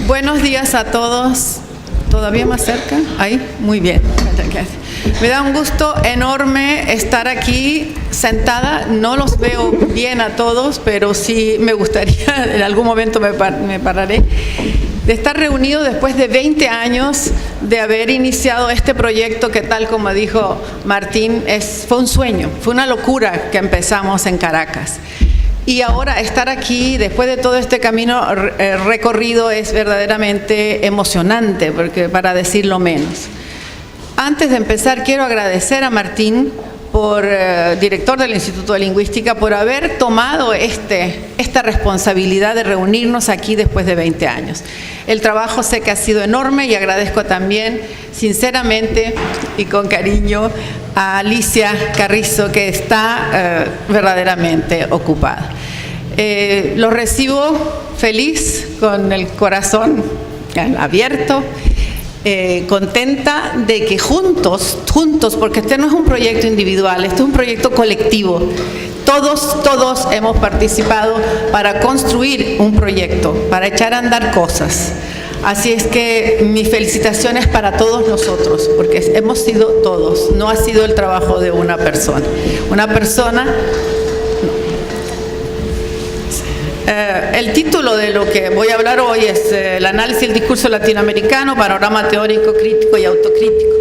Buenos días a todos. ¿Todavía más cerca? Ahí, muy bien. Me da un gusto enorme estar aquí sentada. No los veo bien a todos, pero sí me gustaría, en algún momento me pararé, de estar reunidos después de 20 años de haber iniciado este proyecto que, tal como dijo Martín, fue un sueño, fue una locura que empezamos en Caracas. Y ahora estar aquí, después de todo este camino recorrido, es verdaderamente emocionante, porque para decirlo menos. Antes de empezar, quiero agradecer a Martín, director del Instituto de Lingüística, por haber tomado esta responsabilidad de reunirnos aquí después de 20 años. El trabajo sé que ha sido enorme y agradezco también, sinceramente y con cariño, a Alicia Carrizo, que está verdaderamente ocupada. Los recibo feliz, con el corazón abierto, contenta de que juntos, porque este no es un proyecto individual, este es un proyecto colectivo. Todos hemos participado para construir un proyecto, para echar a andar cosas. Así es que mis felicitaciones para todos nosotros, porque hemos sido todos, no ha sido el trabajo de una persona. El título de lo que voy a hablar hoy es el análisis del discurso latinoamericano, panorama teórico, crítico y autocrítico.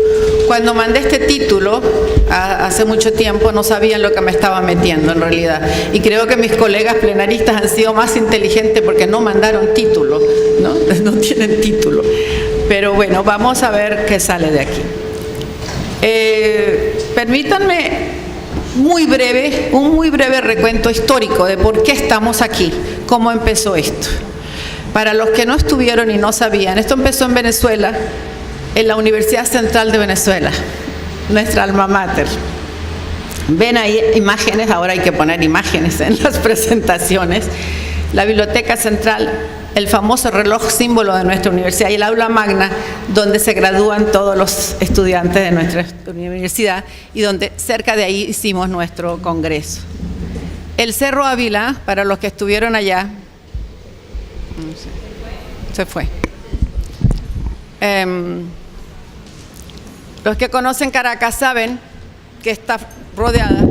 Cuando mandé este título, hace mucho tiempo, no sabían lo que me estaba metiendo en realidad. Y creo que mis colegas plenaristas han sido más inteligentes porque no mandaron título, no tienen título. Pero bueno, vamos a ver qué sale de aquí. Permítanme un muy breve recuento histórico de por qué estamos aquí, cómo empezó esto. Para los que no estuvieron y no sabían, esto empezó en Venezuela, en la Universidad Central de Venezuela, nuestra alma mater. Ven ahí imágenes, ahora hay que poner imágenes en las presentaciones. La Biblioteca Central, el famoso reloj símbolo de nuestra universidad, y el aula magna donde se gradúan todos los estudiantes de nuestra universidad y donde cerca de ahí hicimos nuestro congreso. El Cerro Ávila, para los que estuvieron allá, se fue. Los que conocen Caracas saben que está rodeada.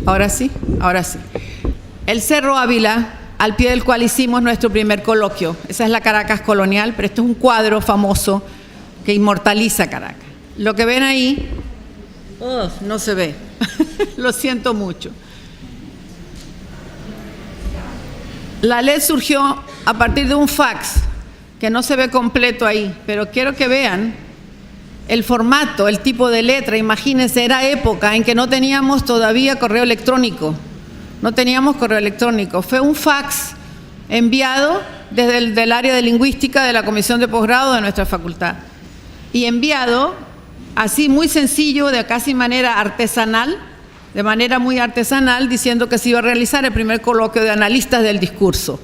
Ahora sí. El Cerro Ávila, al pie del cual hicimos nuestro primer coloquio. Esa es la Caracas colonial, pero este es un cuadro famoso que inmortaliza Caracas. Lo que ven ahí, no se ve. Lo siento mucho. La LED surgió a partir de un fax, que no se ve completo ahí, pero quiero que vean el formato, el tipo de letra. Imagínense, era época en que no teníamos todavía correo electrónico. Fue un fax enviado desde el área de lingüística de la Comisión de Posgrado de nuestra facultad. Y enviado así muy sencillo, de casi manera artesanal, de manera muy artesanal, diciendo que se iba a realizar el primer coloquio de analistas del discurso.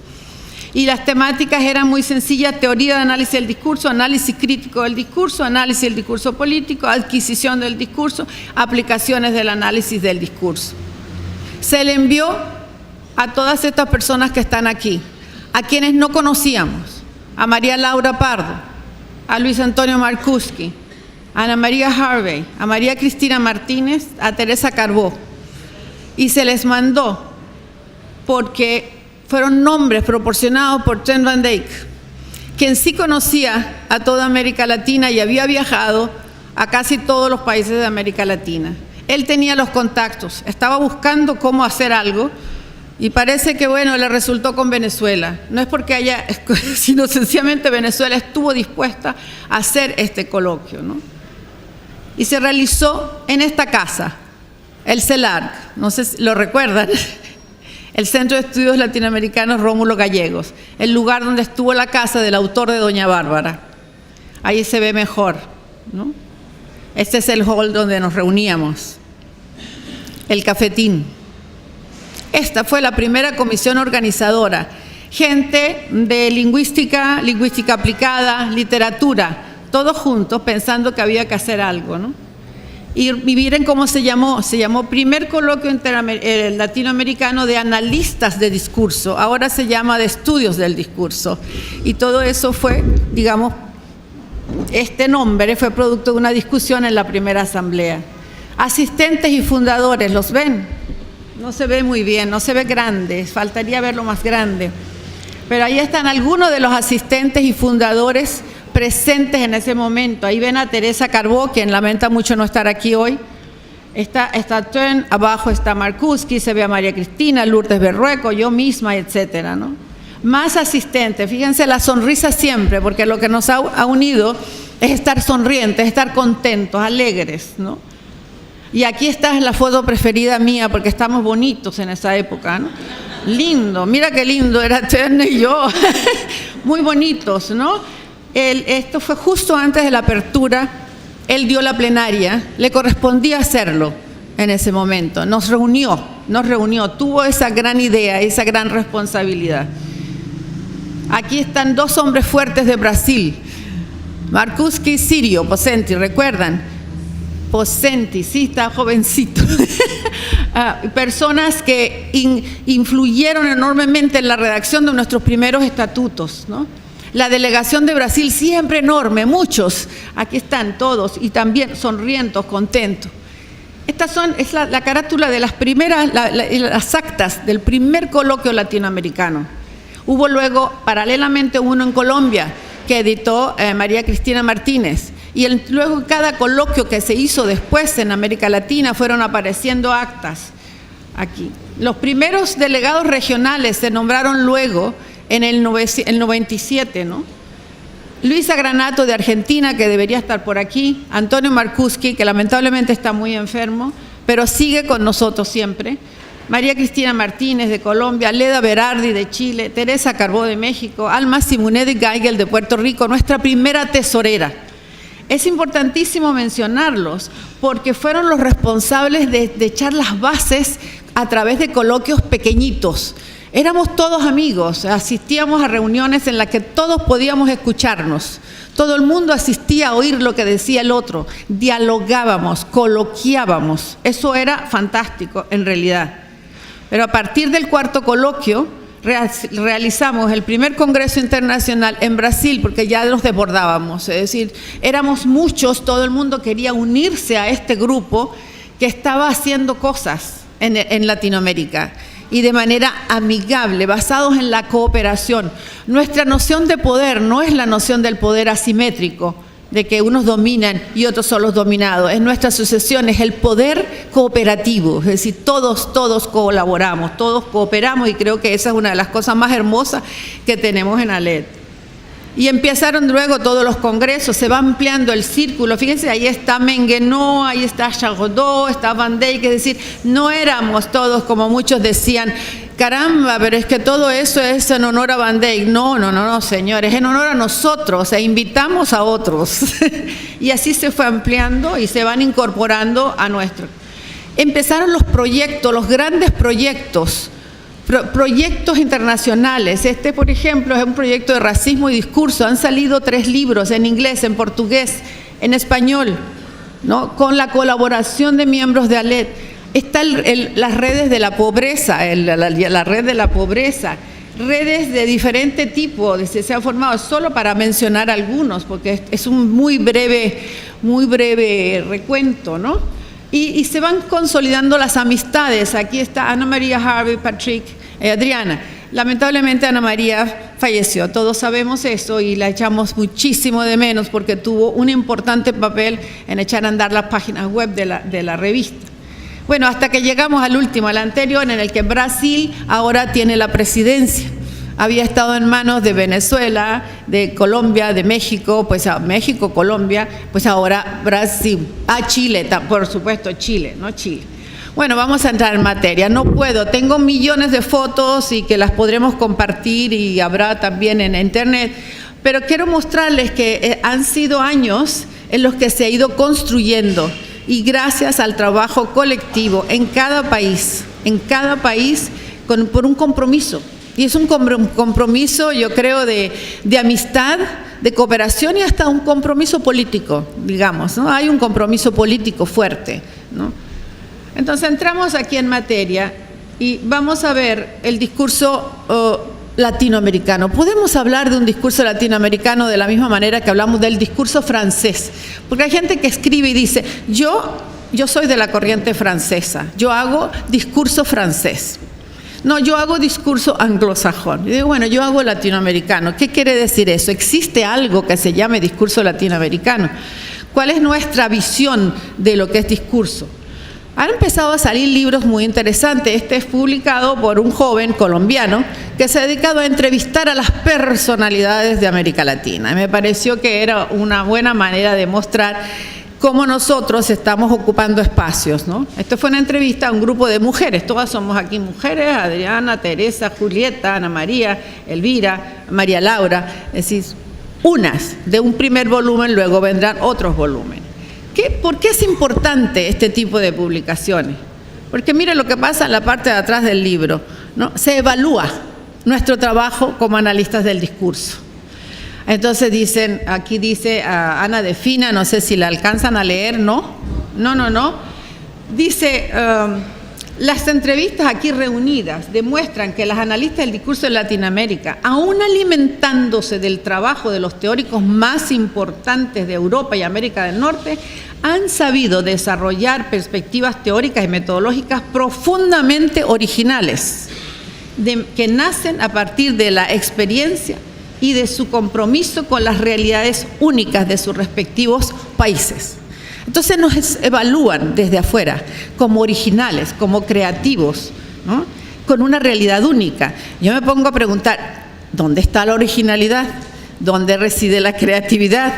Y las temáticas eran muy sencillas: teoría de análisis del discurso, análisis crítico del discurso, análisis del discurso político, adquisición del discurso, aplicaciones del análisis del discurso. Se le envió a todas estas personas que están aquí, a quienes no conocíamos: a María Laura Pardo, a Luis Antonio Marcuski, a Ana María Harvey, a María Cristina Martínez, a Teresa Carbó. Y se les mandó porque fueron nombres proporcionados por Trent Van Dyck, quien sí conocía a toda América Latina y había viajado a casi todos los países de América Latina. Él tenía los contactos, estaba buscando cómo hacer algo y parece que, le resultó con Venezuela. No es porque haya, sino sencillamente Venezuela estuvo dispuesta a hacer este coloquio, ¿no? Y se realizó en esta casa, el CELARC, no sé si lo recuerdan, el Centro de Estudios Latinoamericanos Rómulo Gallegos, el lugar donde estuvo la casa del autor de Doña Bárbara. Ahí se ve mejor, ¿no? Este es el hall donde nos reuníamos, el cafetín. Esta fue la primera comisión organizadora. Gente de lingüística aplicada, literatura, todos juntos pensando que había que hacer algo, ¿no? Y miren cómo se llamó Primer Coloquio Latinoamericano de Analistas de Discurso, ahora se llama de Estudios del Discurso. Y todo eso fue, digamos, este nombre fue producto de una discusión en la primera asamblea. Asistentes y fundadores, ¿los ven? No se ve muy bien, no se ve grande, faltaría verlo más grande. Pero ahí están algunos de los asistentes y fundadores presentes en ese momento. Ahí ven a Teresa Carbó, quien lamenta mucho no estar aquí hoy. Está Tön, abajo está Marcuski, se ve a María Cristina, Lourdes Berrueco, yo misma, etcétera, ¿no? Más asistentes, fíjense la sonrisa siempre, porque lo que nos ha unido es estar sonrientes, estar contentos, alegres, ¿no? Y aquí está la foto preferida mía, porque estamos bonitos en esa época, ¿no? Lindo, mira qué lindo era Tön y yo, muy bonitos, ¿no? Esto fue justo antes de la apertura, él dio la plenaria, le correspondía hacerlo en ese momento, nos reunió, tuvo esa gran idea, esa gran responsabilidad. Aquí están dos hombres fuertes de Brasil, Marcuski y Círio Pocenti, ¿recuerdan? Pocenti, sí, está jovencito. Personas que influyeron enormemente en la redacción de nuestros primeros estatutos, ¿no? La delegación de Brasil siempre enorme, muchos, aquí están todos, y también sonrientes, contentos. Es la carátula de las primeras, las actas del primer coloquio latinoamericano. Hubo luego, paralelamente, uno en Colombia, que editó María Cristina Martínez. Y luego cada coloquio que se hizo después en América Latina fueron apareciendo actas aquí. Los primeros delegados regionales se nombraron luego en el 97, ¿no? Luisa Granato de Argentina, que debería estar por aquí, Antonio Marcuski, que lamentablemente está muy enfermo, pero sigue con nosotros siempre, María Cristina Martínez de Colombia, Leda Berardi de Chile, Teresa Carbó de México, Alma Simonet de Geigel de Puerto Rico, nuestra primera tesorera. Es importantísimo mencionarlos porque fueron los responsables de echar las bases a través de coloquios pequeñitos. Éramos todos amigos, asistíamos a reuniones en las que todos podíamos escucharnos. Todo el mundo asistía a oír lo que decía el otro, dialogábamos, coloquiábamos. Eso era fantástico en realidad. Pero a partir del cuarto coloquio realizamos el primer Congreso Internacional en Brasil, porque ya los desbordábamos, es decir, éramos muchos, todo el mundo quería unirse a este grupo que estaba haciendo cosas en Latinoamérica y de manera amigable, basados en la cooperación. Nuestra noción de poder no es la noción del poder asimétrico, de que unos dominan y otros son los dominados. En nuestra asociación es el poder cooperativo, es decir, todos colaboramos, todos cooperamos, y creo que esa es una de las cosas más hermosas que tenemos en ALED. Y empezaron luego todos los congresos, se va ampliando el círculo. Fíjense, ahí está Menguenot, ahí está Charrodot, está Van Dijk, es decir, no éramos todos como muchos decían, caramba, pero es que todo eso es en honor a Van Dijk. No, señores, en honor a nosotros, e invitamos a otros. Y así se fue ampliando y se van incorporando a nuestro. Empezaron los proyectos, los grandes proyectos internacionales. Este, por ejemplo, es un proyecto de racismo y discurso. Han salido 3 libros en inglés, en portugués, en español, ¿no? Con la colaboración de miembros de ALED. Están las redes de la pobreza, la red de la pobreza, redes de diferente tipo, se han formado, solo para mencionar algunos, porque es un muy breve recuento, ¿no? Y se van consolidando las amistades. Aquí está Ana María, Harvey, Patrick, Adriana. Lamentablemente Ana María falleció, todos sabemos eso y la echamos muchísimo de menos porque tuvo un importante papel en echar a andar las páginas web de la revista. Bueno, hasta que llegamos al último, al anterior, en el que Brasil ahora tiene la presidencia. Había estado en manos de Venezuela, de Colombia, de México, pues a México, Colombia, pues ahora Brasil. Chile, por supuesto Chile, ¿no? Chile. Bueno, vamos a entrar en materia. No puedo, tengo millones de fotos y que las podremos compartir y habrá también en internet, pero quiero mostrarles que han sido años en los que se ha ido construyendo, y gracias al trabajo colectivo en cada país por un compromiso Y es un compromiso, yo creo, de amistad, de cooperación y hasta un compromiso político, digamos, ¿no? Hay un compromiso político fuerte, ¿no? Entonces entramos aquí en materia y vamos a ver el discurso latinoamericano. Podemos hablar de un discurso latinoamericano de la misma manera que hablamos del discurso francés, porque hay gente que escribe y dice, yo soy de la corriente francesa, yo hago discurso francés. No, yo hago discurso anglosajón. Yo digo, bueno, yo hago latinoamericano. ¿Qué quiere decir eso? ¿Existe algo que se llame discurso latinoamericano? ¿Cuál es nuestra visión de lo que es discurso? Han empezado a salir libros muy interesantes. Este es publicado por un joven colombiano que se ha dedicado a entrevistar a las personalidades de América Latina. Me pareció que era una buena manera de mostrar cómo nosotros estamos ocupando espacios, ¿no? Esto fue una entrevista a un grupo de mujeres, todas somos aquí mujeres, Adriana, Teresa, Julieta, Ana María, Elvira, María Laura, es decir, unas de un primer volumen, luego vendrán otros volúmenes. ¿Por qué es importante este tipo de publicaciones? Porque mire lo que pasa en la parte de atrás del libro, ¿no? Se evalúa nuestro trabajo como analistas del discurso. Entonces dicen, aquí dice Ana de Fina, no sé si la alcanzan a leer, ¿no? No. Dice, las entrevistas aquí reunidas demuestran que las analistas del discurso de Latinoamérica, aún alimentándose del trabajo de los teóricos más importantes de Europa y América del Norte, han sabido desarrollar perspectivas teóricas y metodológicas profundamente originales, que nacen a partir de la experiencia y de su compromiso con las realidades únicas de sus respectivos países. Entonces nos evalúan desde afuera como originales, como creativos, ¿no? Con una realidad única. Yo me pongo a preguntar, ¿dónde está la originalidad? ¿Dónde reside la creatividad?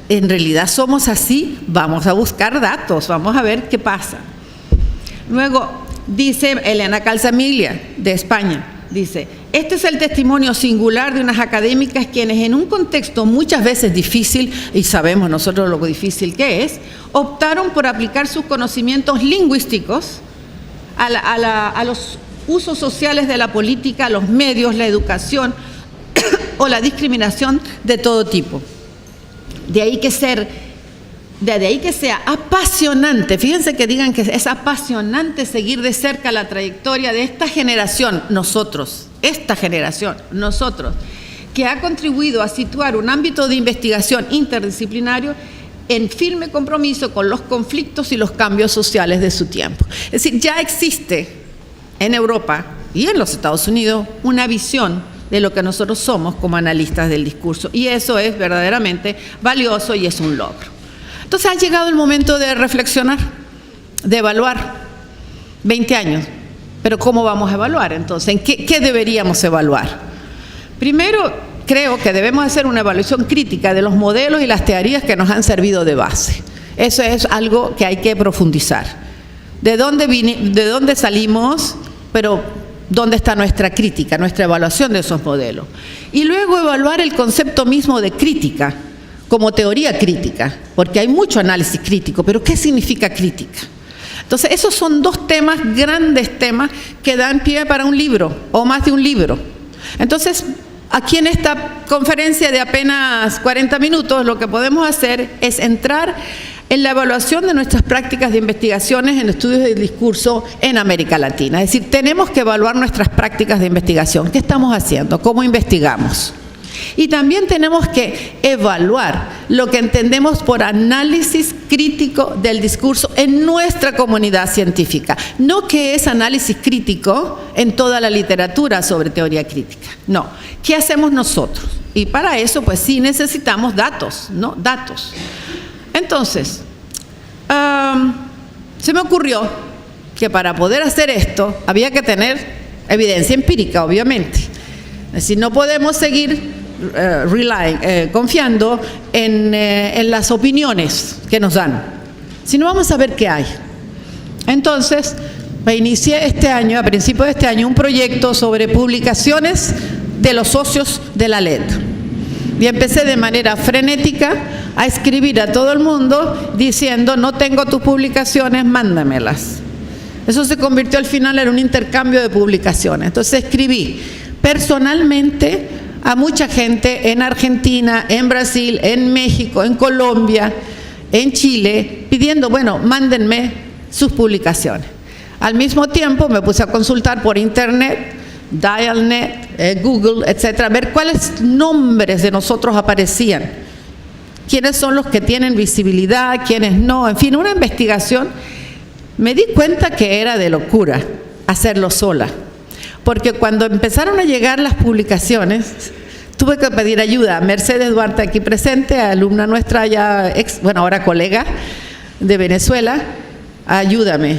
¿En realidad somos así? Vamos a buscar datos, vamos a ver qué pasa. Luego dice Elena Calzamiglia, de España, dice, este es el testimonio singular de unas académicas quienes en un contexto muchas veces difícil, y sabemos nosotros lo difícil que es, optaron por aplicar sus conocimientos lingüísticos a los usos sociales de la política, a los medios, la educación o la discriminación de todo tipo. De ahí que sea apasionante, fíjense que digan que es apasionante seguir de cerca la trayectoria de esta generación, esta generación, que ha contribuido a situar un ámbito de investigación interdisciplinario en firme compromiso con los conflictos y los cambios sociales de su tiempo. Es decir, ya existe en Europa y en los Estados Unidos una visión de lo que nosotros somos como analistas del discurso, y eso es verdaderamente valioso y es un logro. Entonces ha llegado el momento de reflexionar, de evaluar. 20 años, pero ¿cómo vamos a evaluar entonces? ¿En qué deberíamos evaluar? Primero, creo que debemos hacer una evaluación crítica de los modelos y las teorías que nos han servido de base. Eso es algo que hay que profundizar. ¿De dónde salimos? Pero ¿dónde está nuestra crítica, nuestra evaluación de esos modelos? Y luego evaluar el concepto mismo de crítica como teoría crítica, porque hay mucho análisis crítico, pero ¿qué significa crítica? Entonces, esos son dos temas, grandes temas, que dan pie para un libro, o más de un libro. Entonces, aquí en esta conferencia de apenas 40 minutos, lo que podemos hacer es entrar en la evaluación de nuestras prácticas de investigaciones en estudios del discurso en América Latina. Es decir, tenemos que evaluar nuestras prácticas de investigación. ¿Qué estamos haciendo? ¿Cómo investigamos? Y también tenemos que evaluar lo que entendemos por análisis crítico del discurso en nuestra comunidad científica. No que es análisis crítico en toda la literatura sobre teoría crítica. No. ¿Qué hacemos nosotros? Y para eso, pues sí necesitamos datos, ¿no? Datos. Entonces, se me ocurrió que para poder hacer esto había que tener evidencia empírica, obviamente. Es decir, no podemos seguir confiando en las opiniones que nos dan, sino vamos a ver qué hay. Entonces, me inicié este año, a principios de este año, un proyecto sobre publicaciones de los socios de la LED. Y empecé de manera frenética a escribir a todo el mundo diciendo, no tengo tus publicaciones, mándamelas. Eso se convirtió al final en un intercambio de publicaciones. Entonces escribí, personalmente a mucha gente en Argentina, en Brasil, en México, en Colombia, en Chile, pidiendo, bueno, mándenme sus publicaciones. Al mismo tiempo me puse a consultar por internet, Dialnet, Google, etcétera, a ver cuáles nombres de nosotros aparecían, quiénes son los que tienen visibilidad, quiénes no, en fin, una investigación. Me di cuenta que era de locura hacerlo sola, porque cuando empezaron a llegar las publicaciones, tuve que pedir ayuda a Mercedes Duarte, aquí presente, alumna nuestra ya, ahora colega de Venezuela. Ayúdame.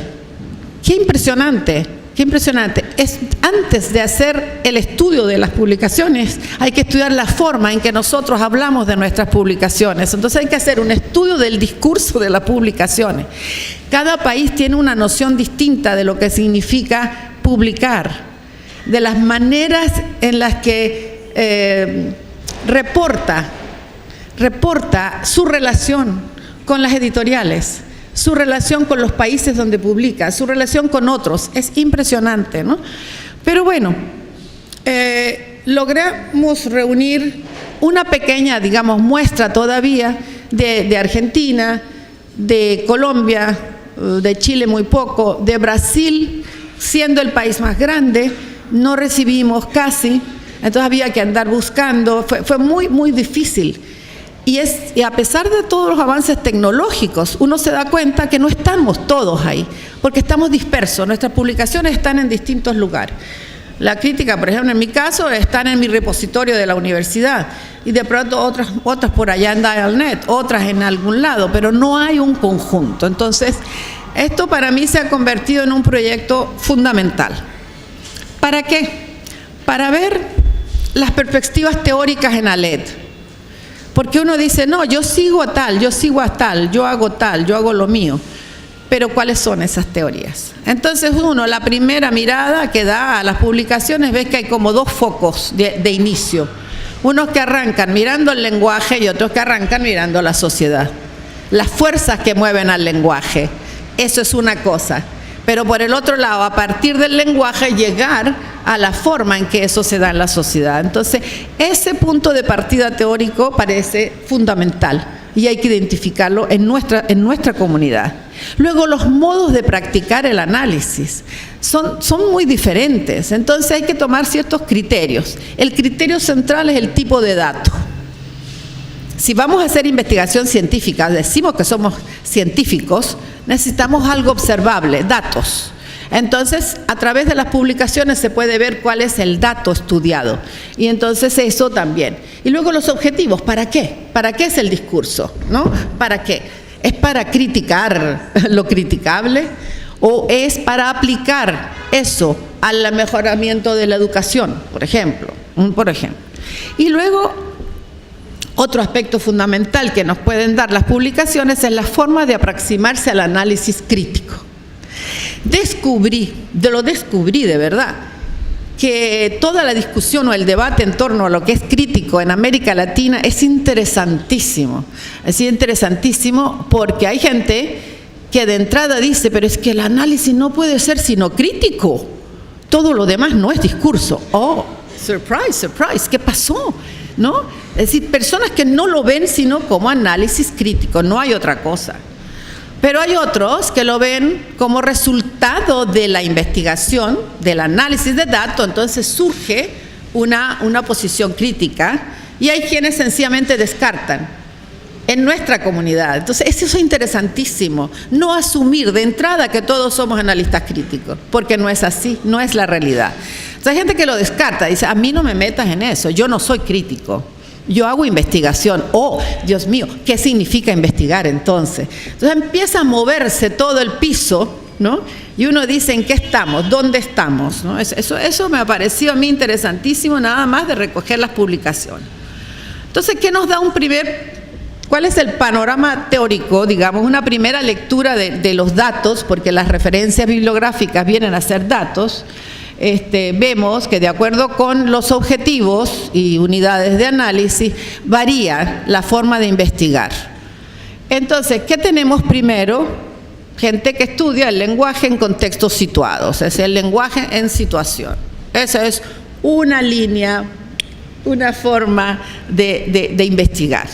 Qué impresionante, qué impresionante. Antes de hacer el estudio de las publicaciones, hay que estudiar la forma en que nosotros hablamos de nuestras publicaciones. Entonces hay que hacer un estudio del discurso de las publicaciones. Cada país tiene una noción distinta de lo que significa publicar, de las maneras en las que reporta su relación con las editoriales, su relación con los países donde publica, su relación con otros. Es impresionante, ¿no? Pero bueno, logramos reunir una pequeña, digamos, muestra todavía de Argentina, de Colombia, de Chile muy poco, de Brasil, siendo el país más grande, no recibimos casi, entonces había que andar buscando, fue muy, muy difícil. Y a pesar de todos los avances tecnológicos, uno se da cuenta que no estamos todos ahí, porque estamos dispersos, nuestras publicaciones están en distintos lugares. La crítica, por ejemplo, en mi caso, están en mi repositorio de la universidad, y de pronto otras por allá en Dialnet, otras en algún lado, pero no hay un conjunto. Entonces, esto para mí se ha convertido en un proyecto fundamental. ¿Para qué? Para ver las perspectivas teóricas en ALED. Porque uno dice, no, yo sigo a tal, yo hago lo mío. Pero ¿cuáles son esas teorías? Entonces la primera mirada que da a las publicaciones, ves que hay como dos focos de inicio. Unos que arrancan mirando el lenguaje y otros que arrancan mirando la sociedad. Las fuerzas que mueven al lenguaje, eso es una cosa. Pero por el otro lado, a partir del lenguaje, llegar a la forma en que eso se da en la sociedad. Entonces, ese punto de partida teórico parece fundamental y hay que identificarlo en nuestra comunidad. Luego, los modos de practicar el análisis son muy diferentes, entonces hay que tomar ciertos criterios. El criterio central es el tipo de dato. Si vamos a hacer investigación científica, decimos que somos científicos, necesitamos algo observable, datos. Entonces, a través de las publicaciones se puede ver cuál es el dato estudiado. Y entonces eso también. Y luego los objetivos, ¿para qué? ¿Para qué es el discurso? ¿No? ¿Para qué? ¿Es para criticar lo criticable? ¿O es para aplicar eso al mejoramiento de la educación, por ejemplo? Y luego, otro aspecto fundamental que nos pueden dar las publicaciones es la forma de aproximarse al análisis crítico. Lo descubrí de verdad, que toda la discusión o el debate en torno a lo que es crítico en América Latina es interesantísimo. Es interesantísimo porque hay gente que de entrada dice, pero es que el análisis no puede ser sino crítico. Todo lo demás no es discurso. Oh, surprise, surprise, ¿qué pasó? ¿No? Es decir, personas que no lo ven sino como análisis crítico, no hay otra cosa. Pero hay otros que lo ven como resultado de la investigación, del análisis de datos, entonces surge una posición crítica y hay quienes sencillamente descartan en nuestra comunidad. Entonces, eso es interesantísimo, no asumir de entrada que todos somos analistas críticos, porque no es así, no es la realidad. Entonces, hay gente que lo descarta, dice, a mí no me metas en eso, yo no soy crítico. Yo hago investigación. Oh, Dios mío, ¿qué significa investigar entonces? Entonces empieza a moverse todo el piso, ¿no? Y uno dice, ¿en qué estamos? ¿Dónde estamos? ¿No? Eso me ha parecido a mí interesantísimo, nada más de recoger las publicaciones. Entonces, ¿qué nos da cuál es el panorama teórico? Digamos, una primera lectura de los datos, porque las referencias bibliográficas vienen a ser datos. Vemos que de acuerdo con los objetivos y unidades de análisis varía la forma de investigar. Entonces, ¿qué tenemos primero? Gente que estudia el lenguaje en contextos situados, es el lenguaje en situación. Ese es una línea, una forma de investigar.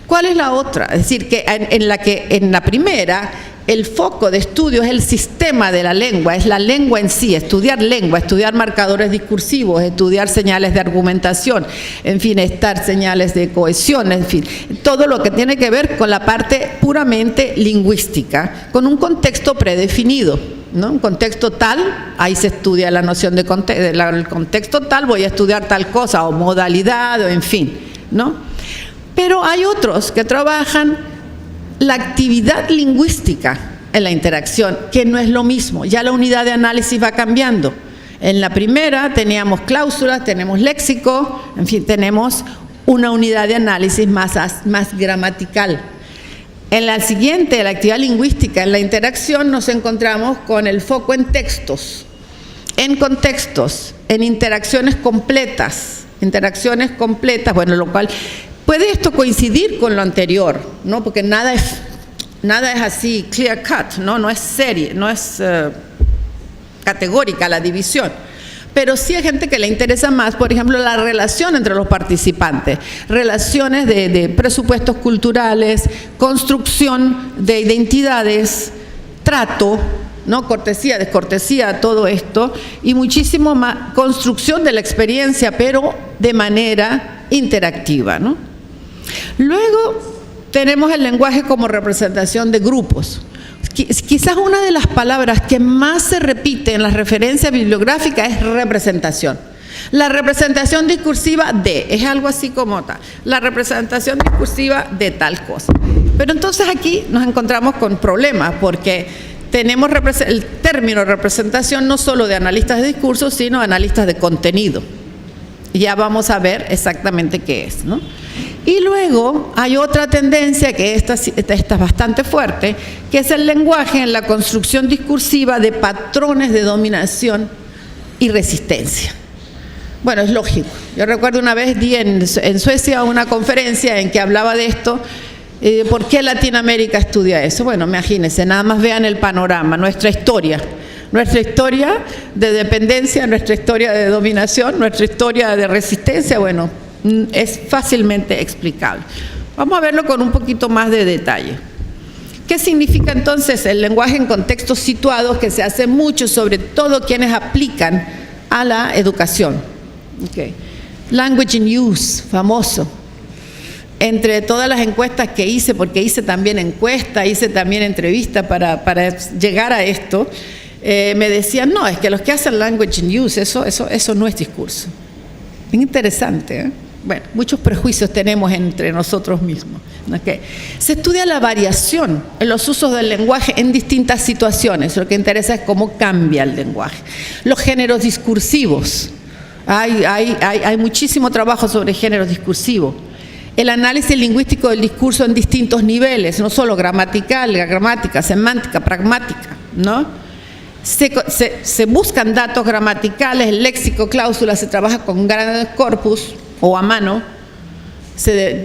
¿Cuál es la otra? Es decir, que en la primera, el foco de estudio es el sistema de la lengua, es la lengua en sí, estudiar lengua, estudiar marcadores discursivos, estudiar señales de argumentación, en fin, señales de cohesión, en fin, todo lo que tiene que ver con la parte puramente lingüística, con un contexto predefinido, ¿no? Un contexto tal, ahí se estudia la noción de el contexto tal, voy a estudiar tal cosa, o modalidad, o en fin, ¿no? Pero hay otros que trabajan la actividad lingüística en la interacción, que no es lo mismo, ya la unidad de análisis va cambiando. En la primera teníamos cláusulas, tenemos léxico, en fin, tenemos una unidad de análisis más gramatical. En la siguiente, la actividad lingüística en la interacción, nos encontramos con el foco en textos, en contextos, en interacciones completas, bueno, lo cual puede esto coincidir con lo anterior, ¿no? Porque nada es así clear cut, ¿no? No es serie, no es categórica la división. Pero sí hay gente que le interesa más, por ejemplo, la relación entre los participantes, relaciones de presupuestos culturales, construcción de identidades, trato, ¿no? Cortesía, descortesía, todo esto, y muchísimo más construcción de la experiencia, pero de manera interactiva, ¿no? Luego tenemos el lenguaje como representación de grupos. Quizás una de las palabras que más se repite en las referencias bibliográficas es representación. La representación discursiva de, es algo así como tal, la representación discursiva de tal cosa. Pero entonces aquí nos encontramos con problemas, porque tenemos el término representación no solo de analistas de discurso, sino de analistas de contenido. Ya vamos a ver exactamente qué es, ¿no? Y luego hay otra tendencia, que esta es bastante fuerte, que es el lenguaje en la construcción discursiva de patrones de dominación y resistencia. Bueno, es lógico. Yo recuerdo una vez di en Suecia una conferencia en que hablaba de esto. ¿Por qué Latinoamérica estudia eso? Bueno, imagínense, nada más vean el panorama, nuestra historia de dependencia, nuestra historia de dominación, nuestra historia de resistencia, bueno, es fácilmente explicable. Vamos a verlo con un poquito más de detalle. ¿Qué significa entonces el lenguaje en contextos situados, que se hace mucho, sobre todo quienes aplican a la educación? Okay. Language in use, famoso. Entre todas las encuestas que hice, porque hice también encuesta, hice también entrevista para llegar a esto, me decían, no, es que los que hacen language in use, eso no es discurso. Bien interesante, ¿eh? Bueno, muchos prejuicios tenemos entre nosotros mismos. Okay. Se estudia la variación en los usos del lenguaje en distintas situaciones. Lo que interesa es cómo cambia el lenguaje. Los géneros discursivos. Hay muchísimo trabajo sobre géneros discursivos. El análisis lingüístico del discurso en distintos niveles, no solo gramatical, la gramática, semántica, pragmática, ¿no? Se buscan datos gramaticales, el léxico, cláusulas, se trabaja con grandes corpus o a mano,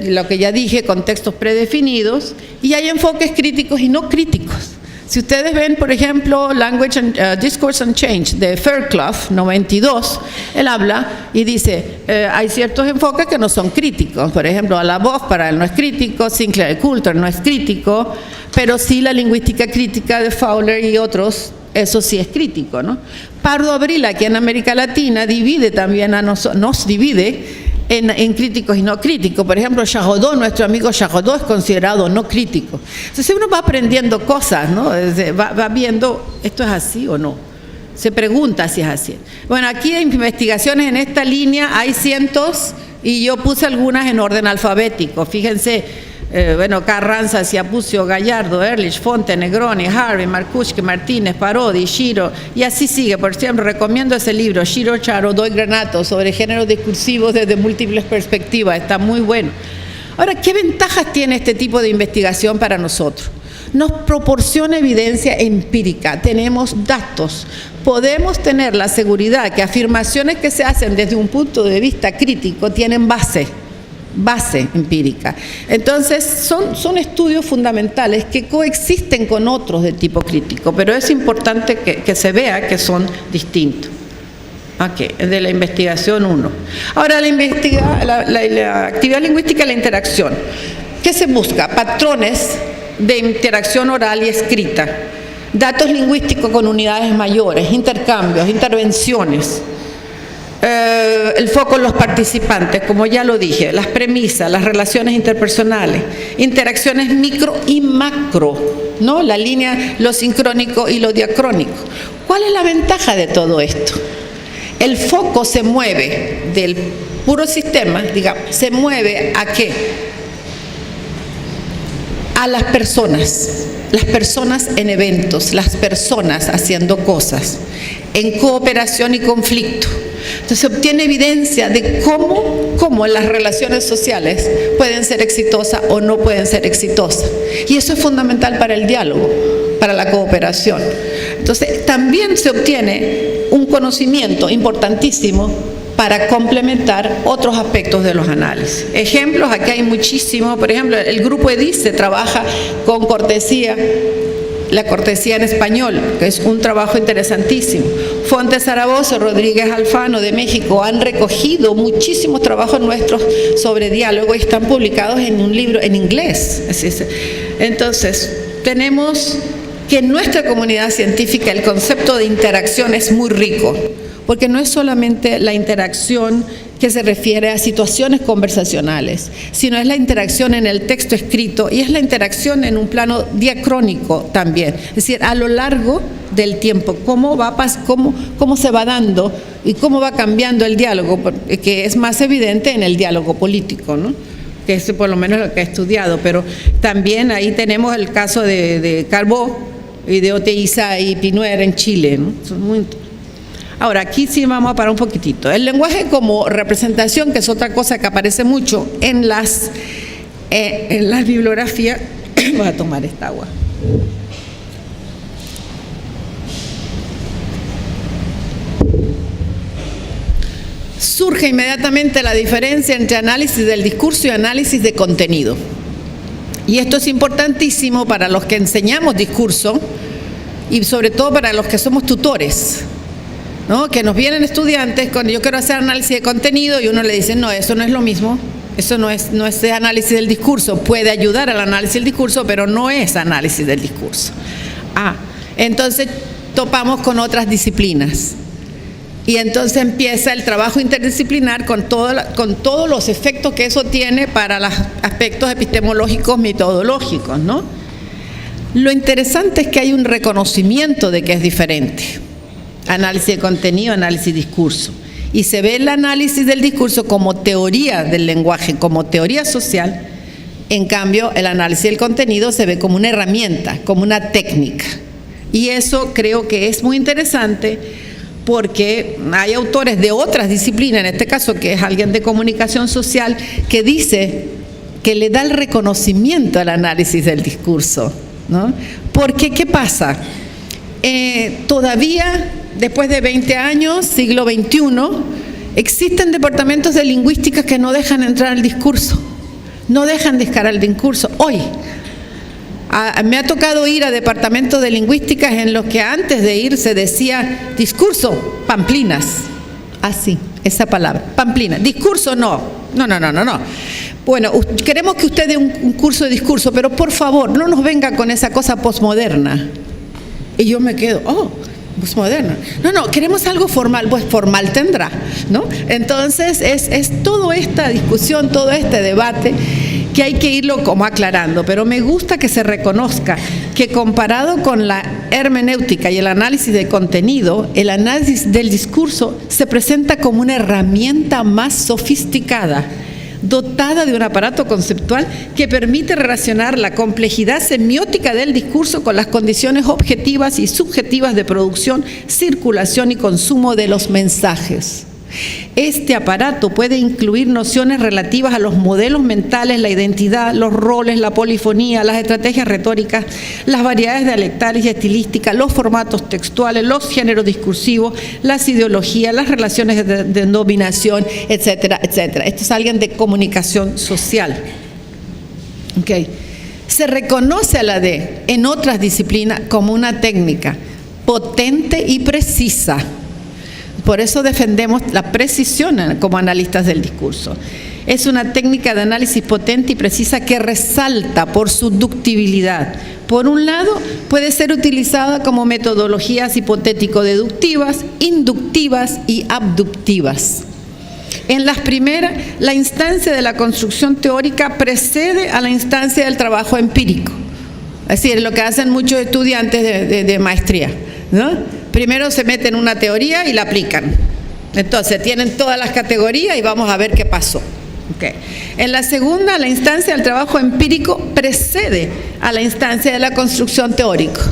lo que ya dije, contextos predefinidos, y hay enfoques críticos y no críticos. Si ustedes ven, por ejemplo, Language and Discourse and Change de Fairclough, 92, él habla y dice, hay ciertos enfoques que no son críticos. Por ejemplo, a la voz para él no es crítico, Sinclair Coulter no es crítico, pero sí la lingüística crítica de Fowler y otros, eso sí es crítico, ¿no? Pardo Abril, aquí en América Latina, divide también nos divide en críticos y no críticos. Por ejemplo, Charrodot, nuestro amigo Charrodot, es considerado no crítico. Entonces uno va aprendiendo cosas, ¿no? Va viendo, ¿esto es así o no? Se pregunta si es así. Bueno, aquí hay investigaciones en esta línea, hay cientos, y yo puse algunas en orden alfabético. Fíjense, Carranza, Ciapucio, Gallardo, Ehrlich, Fonte, Negroni, Harvey, Marcucci, Martínez, Parodi, Shiro, y así sigue. Por ejemplo, recomiendo ese libro, Shiro, Charrodot y Granato, sobre géneros discursivos desde múltiples perspectivas, está muy bueno. Ahora, ¿qué ventajas tiene este tipo de investigación para nosotros? Nos proporciona evidencia empírica, tenemos datos, podemos tener la seguridad que afirmaciones que se hacen desde un punto de vista crítico tienen base empírica. Entonces, son estudios fundamentales que coexisten con otros de tipo crítico, pero es importante que se vea que son distintos. Ok, de la investigación 1. Ahora, la actividad lingüística y la interacción. ¿Qué se busca? Patrones de interacción oral y escrita, datos lingüísticos con unidades mayores, intercambios, intervenciones, el foco en los participantes, como ya lo dije, las premisas, las relaciones interpersonales, interacciones micro y macro, ¿no? La línea, lo sincrónico y lo diacrónico. ¿Cuál es la ventaja de todo esto? El foco se mueve del puro sistema, digamos, se mueve ¿a qué? A las personas en eventos, las personas haciendo cosas, en cooperación y conflicto. Entonces se obtiene evidencia de cómo las relaciones sociales pueden ser exitosas o no pueden ser exitosas. Y eso es fundamental para el diálogo, para la cooperación. Entonces también se obtiene un conocimiento importantísimo para complementar otros aspectos de los análisis. Ejemplos, aquí hay muchísimos. Por ejemplo, el grupo EDICE trabaja con cortesía, la cortesía en español, que es un trabajo interesantísimo. Fonte Zaragoza, Rodríguez Alfano de México han recogido muchísimos trabajos nuestros sobre diálogo y están publicados en un libro en inglés. Entonces, tenemos que en nuestra comunidad científica el concepto de interacción es muy rico, porque no es solamente la interacción que se refiere a situaciones conversacionales, sino es la interacción en el texto escrito y es la interacción en un plano diacrónico también, es decir, a lo largo del tiempo, cómo se va dando y cómo va cambiando el diálogo, que es más evidente en el diálogo político, ¿no? Que es por lo menos lo que he estudiado, pero también ahí tenemos el caso de Carbó y de Oteiza y Pinuer en Chile, ¿no? Son muy... Ahora, aquí sí vamos a parar un poquitito. El lenguaje como representación, que es otra cosa que aparece mucho en las bibliografías. Voy a tomar esta agua. Surge inmediatamente la diferencia entre análisis del discurso y análisis de contenido. Y esto es importantísimo para los que enseñamos discurso y sobre todo para los que somos tutores, ¿no? Que nos vienen estudiantes cuando yo quiero hacer análisis de contenido y uno le dice, no, eso no es lo mismo, eso no es análisis del discurso, puede ayudar al análisis del discurso, pero no es análisis del discurso. Entonces topamos con otras disciplinas y entonces empieza el trabajo interdisciplinar con todos los efectos que eso tiene para los aspectos epistemológicos, metodológicos, ¿no? Lo interesante es que hay un reconocimiento de que es diferente. Análisis de contenido, análisis de discurso. Y se ve el análisis del discurso como teoría del lenguaje, como teoría social. En cambio, el análisis del contenido se ve como una herramienta, como una técnica. Y eso creo que es muy interesante porque hay autores de otras disciplinas, en este caso que es alguien de comunicación social, que dice que le da el reconocimiento al análisis del discurso, ¿no? Porque, ¿qué pasa? Todavía, después de 20 años, siglo XXI, existen departamentos de lingüística que no dejan entrar al discurso, no dejan descargar el discurso. Hoy, me ha tocado ir a departamentos de lingüística en los que antes de ir se decía discurso, pamplinas, así, esa palabra, pamplinas, discurso no. Bueno, queremos que usted dé un curso de discurso, pero por favor, no nos venga con esa cosa posmoderna. Y yo me quedo, posmoderna. No, queremos algo formal, pues formal tendrá, ¿no? Entonces, es toda esta discusión, todo este debate que hay que irlo como aclarando, pero me gusta que se reconozca que comparado con la hermenéutica y el análisis de contenido, el análisis del discurso se presenta como una herramienta más sofisticada, dotada de un aparato conceptual que permite relacionar la complejidad semiótica del discurso con las condiciones objetivas y subjetivas de producción, circulación y consumo de los mensajes. Este aparato puede incluir nociones relativas a los modelos mentales, la identidad, los roles, la polifonía, las estrategias retóricas, las variedades dialectales y estilísticas, los formatos textuales, los géneros discursivos, las ideologías, las relaciones de dominación, etcétera, etcétera. Esto es alguien de comunicación social. Okay. Se reconoce a la D en otras disciplinas como una técnica potente y precisa. Por eso defendemos la precisión como analistas del discurso. Es una técnica de análisis potente y precisa que resalta por su ductibilidad. Por un lado, puede ser utilizada como metodologías hipotético-deductivas, inductivas y abductivas. En las primeras, la instancia de la construcción teórica precede a la instancia del trabajo empírico. Es decir, lo que hacen muchos estudiantes de maestría, ¿no? Primero se meten en una teoría y la aplican. Entonces, tienen todas las categorías y vamos a ver qué pasó. Okay. En la segunda, la instancia del trabajo empírico precede a la instancia de la construcción teórica.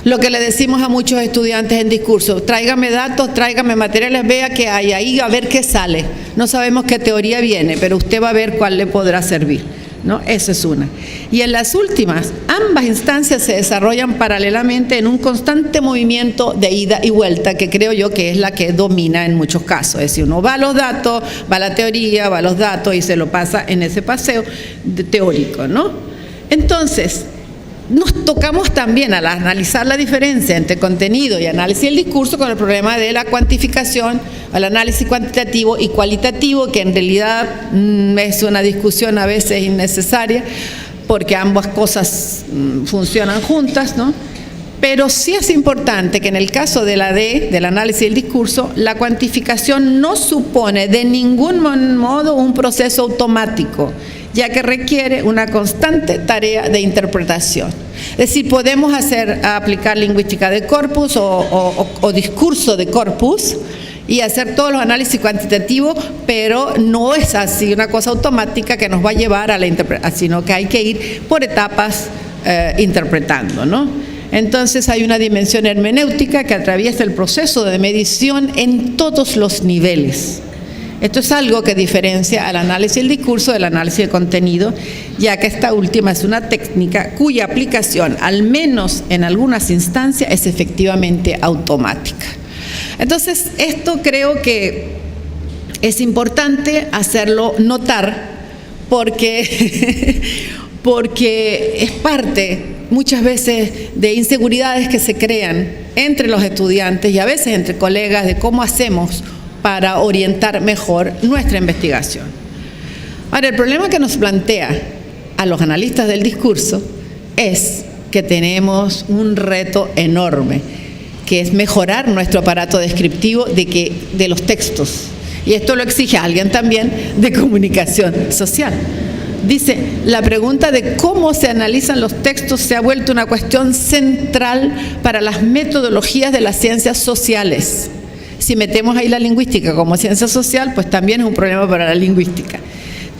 Lo que le decimos a muchos estudiantes en discurso: tráigame datos, tráigame materiales, vea qué hay ahí, a ver qué sale. No sabemos qué teoría viene, pero usted va a ver cuál le podrá servir, ¿no? Esa es una. Y en las últimas, ambas instancias se desarrollan paralelamente en un constante movimiento de ida y vuelta, que creo yo que es la que domina en muchos casos. Es decir, uno va a los datos, va a la teoría, va a los datos y se lo pasa en ese paseo teórico, ¿no? Entonces, nos tocamos también al analizar la diferencia entre contenido y análisis del discurso con el problema de la cuantificación, al análisis cuantitativo y cualitativo, que en realidad es una discusión a veces innecesaria, porque ambas cosas funcionan juntas, ¿no? Pero sí es importante que en el caso de la D, del análisis del discurso, la cuantificación no supone de ningún modo un proceso automático, ya que requiere una constante tarea de interpretación. Es decir, podemos aplicar lingüística de corpus o discurso de corpus y hacer todos los análisis cuantitativos, pero no es así una cosa automática que nos va a llevar a la interpretación, sino que hay que ir por etapas interpretando, ¿no? Entonces hay una dimensión hermenéutica que atraviesa el proceso de medición en todos los niveles. Esto es algo que diferencia al análisis del discurso del análisis de contenido, ya que esta última es una técnica cuya aplicación, al menos en algunas instancias, es efectivamente automática. Entonces, esto creo que es importante hacerlo notar porque es parte muchas veces de inseguridades que se crean entre los estudiantes y a veces entre colegas de cómo hacemos para orientar mejor nuestra investigación. Ahora, el problema que nos plantea a los analistas del discurso es que tenemos un reto enorme, que es mejorar nuestro aparato descriptivo de los textos. Y esto lo exige alguien también de comunicación social. Dice, la pregunta de cómo se analizan los textos se ha vuelto una cuestión central para las metodologías de las ciencias sociales. Si metemos ahí la lingüística como ciencia social, pues también es un problema para la lingüística.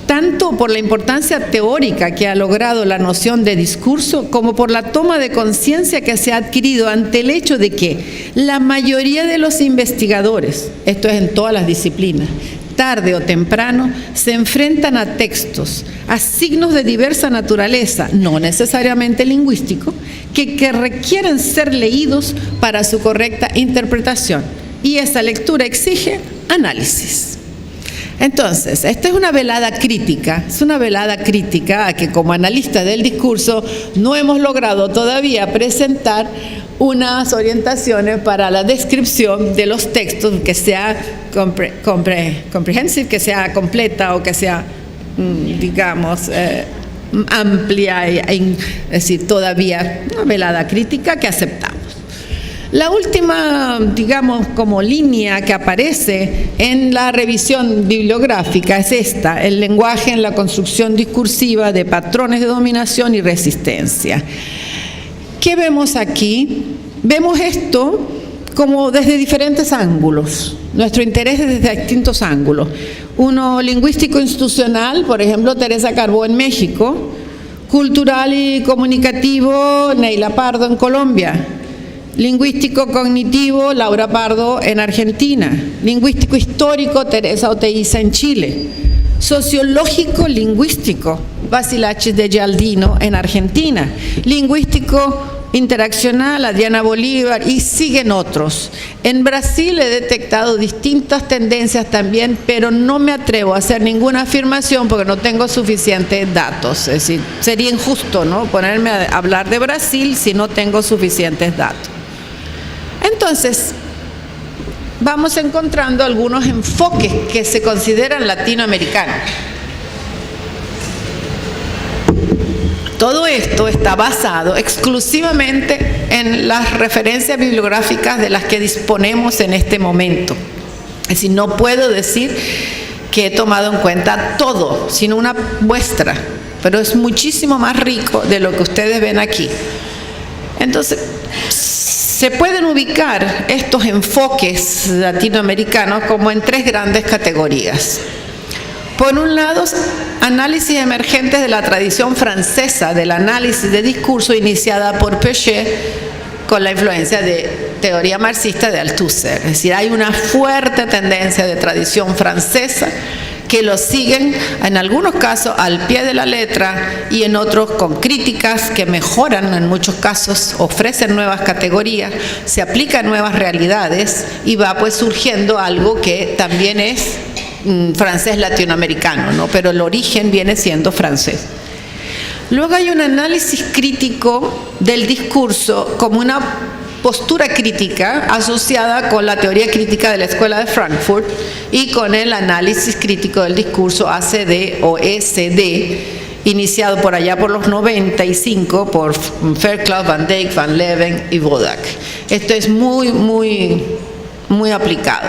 Tanto por la importancia teórica que ha logrado la noción de discurso, como por la toma de conciencia que se ha adquirido ante el hecho de que la mayoría de los investigadores, esto es en todas las disciplinas, tarde o temprano, se enfrentan a textos, a signos de diversa naturaleza, no necesariamente lingüísticos, que requieren ser leídos para su correcta interpretación. Y esa lectura exige análisis. Entonces, esta es una velada crítica, a que como analistas del discurso no hemos logrado todavía presentar unas orientaciones para la descripción de los textos que sea comprehensive, que sea completa o que sea, digamos, amplia, es decir, todavía una velada crítica que aceptamos. La última, digamos, como línea que aparece en la revisión bibliográfica es esta: el lenguaje en la construcción discursiva de patrones de dominación y resistencia. ¿Qué vemos aquí? Vemos esto como desde diferentes ángulos. Nuestro interés es desde distintos ángulos. Uno lingüístico institucional, por ejemplo, Teresa Carbó en México; cultural y comunicativo, Neila Pardo en Colombia; lingüístico cognitivo, Laura Pardo en Argentina; lingüístico histórico, Teresa Oteiza en Chile; sociológico lingüístico, Basilachis de Gialdino en Argentina; lingüístico interaccional, Adriana Bolívar, y siguen otros. En Brasil he detectado distintas tendencias también, pero no me atrevo a hacer ninguna afirmación porque no tengo suficientes datos. Es decir, sería injusto, ¿no?, ponerme a hablar de Brasil si no tengo suficientes datos. Entonces, vamos encontrando algunos enfoques que se consideran latinoamericanos. Todo esto está basado exclusivamente en las referencias bibliográficas de las que disponemos en este momento. Es decir, no puedo decir que he tomado en cuenta todo, sino una muestra, pero es muchísimo más rico de lo que ustedes ven aquí. Entonces, se pueden ubicar estos enfoques latinoamericanos como en tres grandes categorías. Por un lado, análisis emergentes de la tradición francesa del análisis de discurso iniciada por Piaget con la influencia de teoría marxista de Althusser. Es decir, hay una fuerte tendencia de tradición francesa que lo siguen en algunos casos al pie de la letra y en otros con críticas que mejoran, en muchos casos ofrecen nuevas categorías, se aplican nuevas realidades y va pues surgiendo algo que también es francés latinoamericano, ¿no? Pero el origen viene siendo francés. Luego hay un análisis crítico del discurso como una postura crítica asociada con la teoría crítica de la Escuela de Frankfurt y con el análisis crítico del discurso ACD o ECD, iniciado por allá por los 95 por Fairclough, Van Dijk, Van Leeuwen y Wodak. Esto es muy aplicado,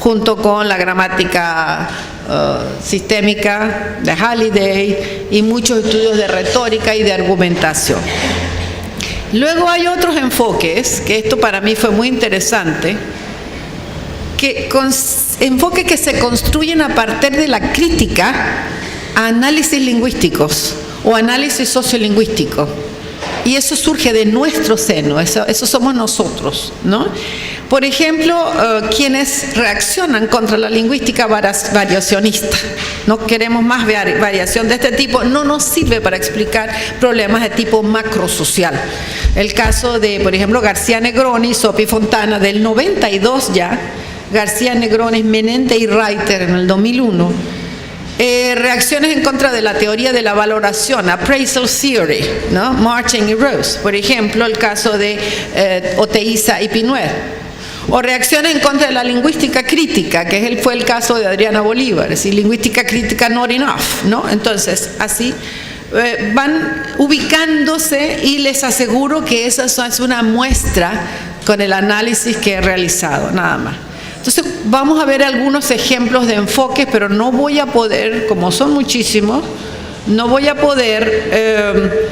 junto con la gramática sistémica de Halliday y muchos estudios de retórica y de argumentación. Luego hay otros enfoques, que esto para mí fue muy interesante, enfoques que se construyen a partir de la crítica a análisis lingüísticos o análisis sociolingüístico. Y eso surge de nuestro seno, eso somos nosotros, ¿no? Por ejemplo, quienes reaccionan contra la lingüística variacionista. No queremos más variación de este tipo, no nos sirve para explicar problemas de tipo macrosocial. El caso de, por ejemplo, García Negroni, Sopi Fontana, del 92 ya, García Negroni, Menente y Reiter en el 2001, reacciones en contra de la teoría de la valoración, appraisal theory, ¿no? Marching y Rose, por ejemplo, el caso de Oteiza y Pinuet. O reacciones en contra de la lingüística crítica, que fue el caso de Adriana Bolívar, es decir, lingüística crítica not enough, ¿no? Entonces, así van ubicándose y les aseguro que esa es una muestra con el análisis que he realizado, nada más. Entonces, vamos a ver algunos ejemplos de enfoques, pero no voy a poder, como son muchísimos, no voy a poder,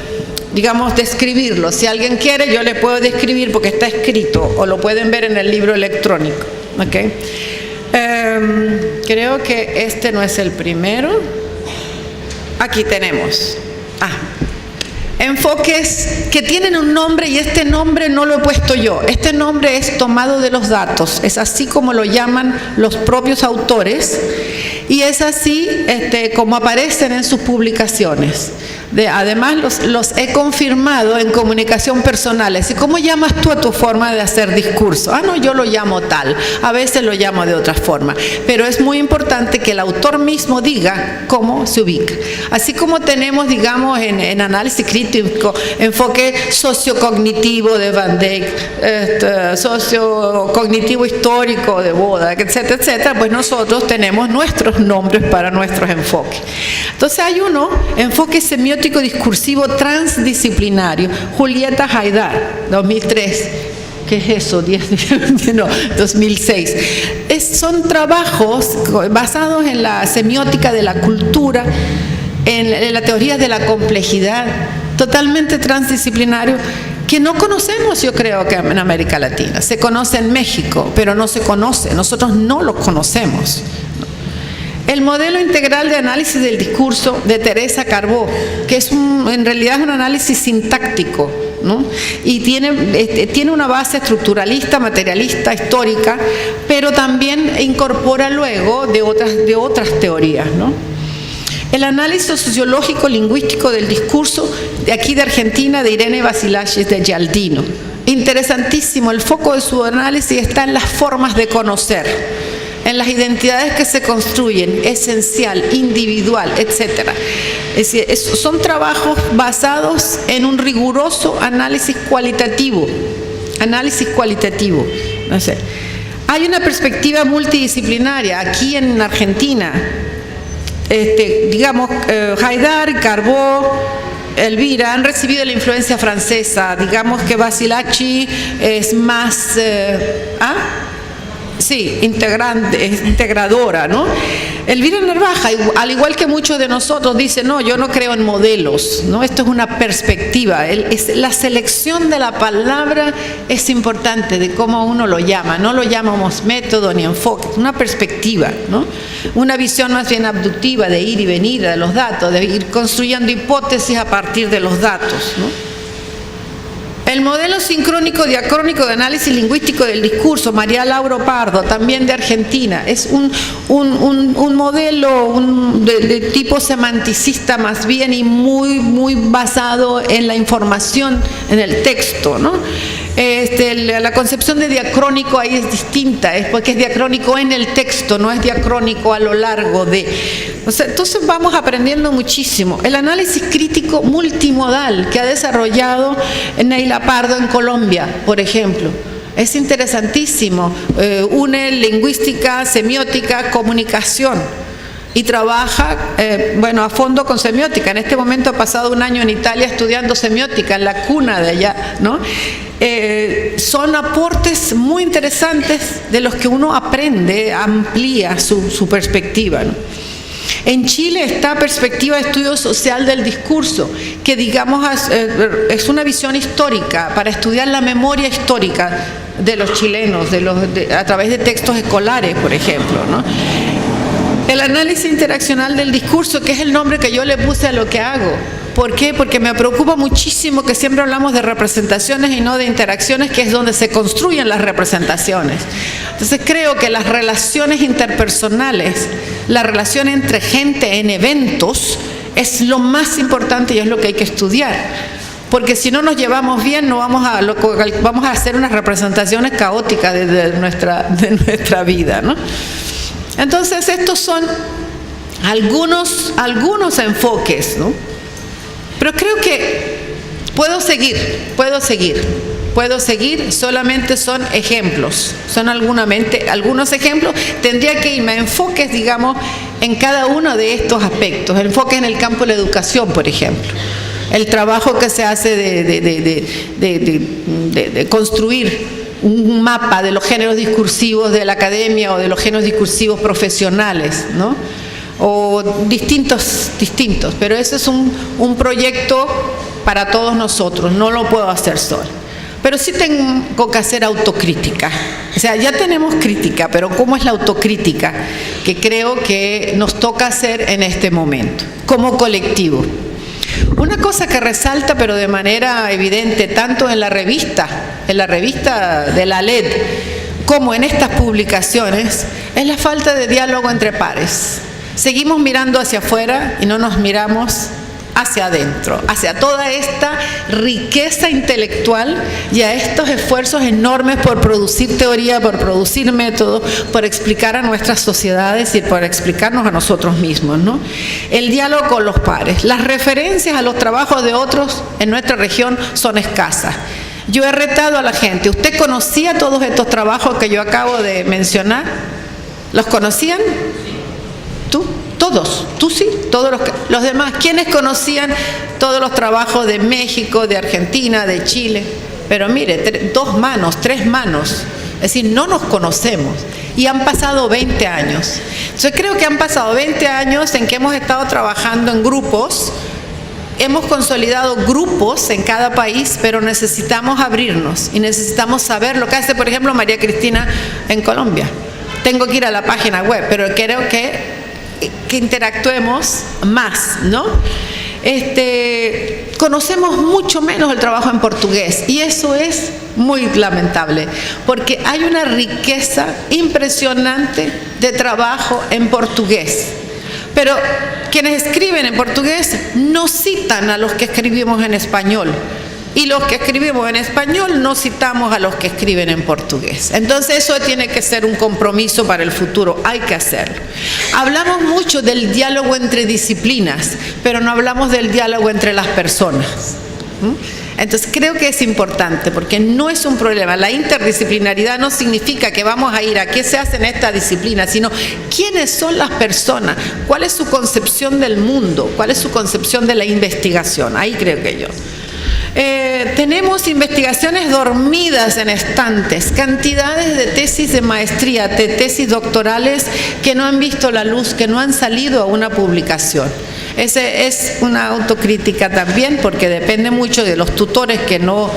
digamos, describirlo. Si alguien quiere, yo le puedo describir porque está escrito, o lo pueden ver en el libro electrónico. ¿Okay? Creo que este no es el primero. Aquí tenemos. Enfoques que tienen un nombre y este nombre no lo he puesto yo. Este nombre es tomado de los datos, es así como lo llaman los propios autores y es así como aparecen en sus publicaciones. Además los he confirmado en comunicación personal. Es decir, ¿cómo llamas tú a tu forma de hacer discurso? No, yo lo llamo tal, a veces lo llamo de otra forma, pero es muy importante que el autor mismo diga cómo se ubica. Así como tenemos, digamos, en análisis crítico, enfoque sociocognitivo de Van Dijk, sociocognitivo histórico de Wodak, etcétera, etcétera, pues nosotros tenemos nuestros nombres para nuestros enfoques. Entonces hay uno, enfoque semiótico discursivo transdisciplinario, Julieta Haidar, 2003. ¿Qué es eso? 2006. Son trabajos basados en la semiótica de la cultura, en la teoría de la complejidad, totalmente transdisciplinario, que no conocemos, yo creo, que en América Latina. Se conoce en México, pero no se conoce, nosotros no lo conocemos. El modelo integral de análisis del discurso de Teresa Carbó, que en realidad es un análisis sintáctico, ¿no? Y tiene una base estructuralista, materialista, histórica, pero también incorpora luego de otras teorías, ¿no? El análisis sociológico lingüístico del discurso de aquí de Argentina, de Irene Vasilakis de Gialdino. Interesantísimo, el foco de su análisis está en las formas de conocer, en las identidades que se construyen, esencial, individual, etc. Es decir, son trabajos basados en un riguroso análisis cualitativo. No sé. Hay una perspectiva multidisciplinaria aquí en Argentina. Digamos, Haidar, Carbó, Elvira han recibido la influencia francesa. Digamos que Basilacci es más integradora, ¿no? Elvira Narvaja, al igual que muchos de nosotros, dice, no, yo no creo en modelos, ¿no? Esto es una perspectiva. La selección de la palabra es importante, de cómo uno lo llama. No lo llamamos método ni enfoque, es una perspectiva, ¿no? Una visión más bien abductiva de ir y venir de los datos, de ir construyendo hipótesis a partir de los datos, ¿no? El modelo sincrónico diacrónico de análisis lingüístico del discurso, María Laura Pardo, también de Argentina, es un modelo de tipo semanticista más bien y muy basado en la información, en el texto, ¿no? La concepción de diacrónico ahí es distinta, es porque es diacrónico en el texto, no es diacrónico a lo largo de. O sea, entonces vamos aprendiendo muchísimo. El análisis crítico multimodal que ha desarrollado Neila Pardo en Colombia, por ejemplo, es interesantísimo. Une lingüística, semiótica, comunicación. Y trabaja, a fondo con semiótica. En este momento ha pasado un año en Italia estudiando semiótica, en la cuna de allá, ¿no? Son aportes muy interesantes de los que uno aprende, amplía su perspectiva, ¿no? En Chile está Perspectiva de Estudio Social del Discurso, que digamos es una visión histórica para estudiar la memoria histórica de los chilenos, a través de textos escolares, por ejemplo, ¿no? El análisis interaccional del discurso, que es el nombre que yo le puse a lo que hago. ¿Por qué? Porque me preocupa muchísimo que siempre hablamos de representaciones y no de interacciones, que es donde se construyen las representaciones. Entonces creo que las relaciones interpersonales, la relación entre gente en eventos, es lo más importante y es lo que hay que estudiar. Porque si no nos llevamos bien, vamos a hacer unas representaciones caóticas de nuestra vida, ¿no? Entonces estos son algunos enfoques, ¿no? Pero creo que puedo seguir, solamente son ejemplos, son algunos ejemplos. Tendría que irme a enfoques, digamos, en cada uno de estos aspectos. El enfoque en el campo de la educación, por ejemplo. El trabajo que se hace de construir un mapa de los géneros discursivos de la academia o de los géneros discursivos profesionales, ¿no? O distintos, pero ese es un proyecto para todos nosotros, no lo puedo hacer sola. Pero sí tengo que hacer autocrítica. O sea, ya tenemos crítica, pero ¿cómo es la autocrítica? Que creo que nos toca hacer en este momento, como colectivo. Una cosa que resalta, pero de manera evidente, tanto en la revista de la LED, como en estas publicaciones, es la falta de diálogo entre pares. Seguimos mirando hacia afuera y no nos miramos hacia adentro, hacia toda esta riqueza intelectual y a estos esfuerzos enormes por producir teoría, por producir métodos, por explicar a nuestras sociedades y por explicarnos a nosotros mismos, ¿no? El diálogo con los pares. Las referencias a los trabajos de otros en nuestra región son escasas. Yo he retado a la gente. ¿Usted conocía todos estos trabajos que yo acabo de mencionar? ¿Los conocían? ¿Tú? Todos, tú sí, todos los demás. ¿Quiénes conocían todos los trabajos de México, de Argentina, de Chile? Pero mire, 2 manos, 3 manos. Es decir, no nos conocemos. Y han pasado 20 años. Entonces creo que han pasado 20 años en que hemos estado trabajando en grupos. Hemos consolidado grupos en cada país, pero necesitamos abrirnos y necesitamos saber lo que hace, por ejemplo, María Cristina en Colombia. Tengo que ir a la página web, pero creo que interactuemos más, ¿no? Conocemos mucho menos el trabajo en portugués y eso es muy lamentable porque hay una riqueza impresionante de trabajo en portugués, pero quienes escriben en portugués no citan a los que escribimos en español. Y los que escribimos en español no citamos a los que escriben en portugués. Entonces eso tiene que ser un compromiso para el futuro, hay que hacerlo. Hablamos mucho del diálogo entre disciplinas, pero no hablamos del diálogo entre las personas. Entonces creo que es importante porque no es un problema. La interdisciplinaridad no significa que vamos a ir a qué se hace en esta disciplina, sino quiénes son las personas, cuál es su concepción del mundo, cuál es su concepción de la investigación. Ahí creo que yo. Tenemos investigaciones dormidas en estantes, cantidades de tesis de maestría, de tesis doctorales que no han visto la luz, que no han salido a una publicación. Ese es una autocrítica también, porque depende mucho de los tutores que no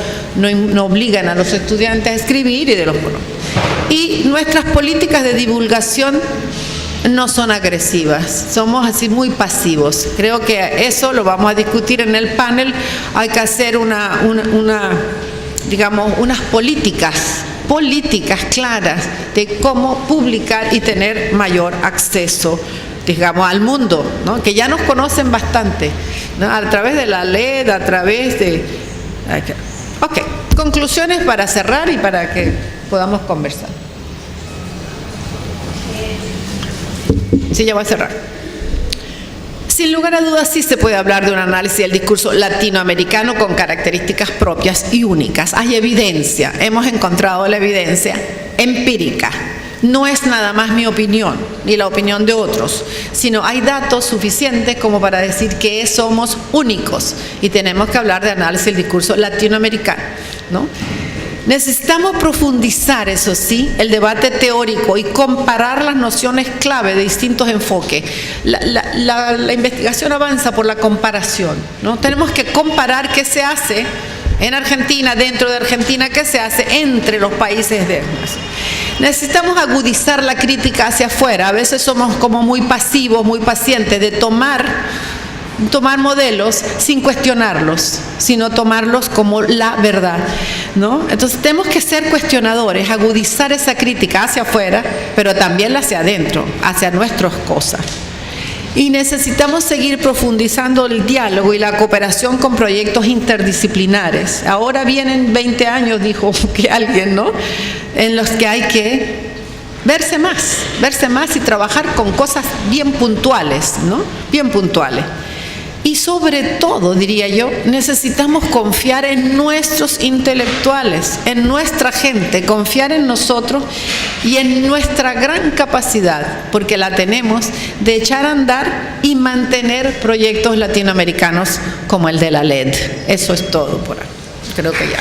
obligan a los estudiantes a escribir y de los... Y nuestras políticas de divulgación no son agresivas, somos así muy pasivos. Creo que eso lo vamos a discutir en el panel. Hay que hacer digamos, unas políticas claras de cómo publicar y tener mayor acceso, digamos, al mundo, ¿no? Que ya nos conocen bastante, ¿no? A través de la LED, a través de... Ok, conclusiones para cerrar y para que podamos conversar. Sí, ya voy a cerrar. Sin lugar a dudas, sí se puede hablar de un análisis del discurso latinoamericano con características propias y únicas. Hay evidencia, hemos encontrado la evidencia empírica. No es nada más mi opinión, ni la opinión de otros, sino hay datos suficientes como para decir que somos únicos y tenemos que hablar de análisis del discurso latinoamericano, ¿no? Necesitamos profundizar, eso sí, el debate teórico y comparar las nociones clave de distintos enfoques. La investigación avanza por la comparación, ¿no? Tenemos que comparar qué se hace en Argentina, dentro de Argentina, qué se hace entre los países de... Necesitamos agudizar la crítica hacia afuera. A veces somos como muy pasivos, muy pacientes de tomar modelos sin cuestionarlos, sino tomarlos como la verdad, ¿no? Entonces tenemos que ser cuestionadores, agudizar esa crítica hacia afuera, pero también hacia adentro, hacia nuestras cosas. Y necesitamos seguir profundizando el diálogo y la cooperación con proyectos interdisciplinares. Ahora vienen 20 años, dijo que alguien, ¿no?, en los que hay que verse más y trabajar con cosas bien puntuales, ¿no?, bien puntuales. Y sobre todo, diría yo, necesitamos confiar en nuestros intelectuales, en nuestra gente, confiar en nosotros y en nuestra gran capacidad, porque la tenemos, de echar a andar y mantener proyectos latinoamericanos como el de la LED. Eso es todo por ahora. Creo que ya.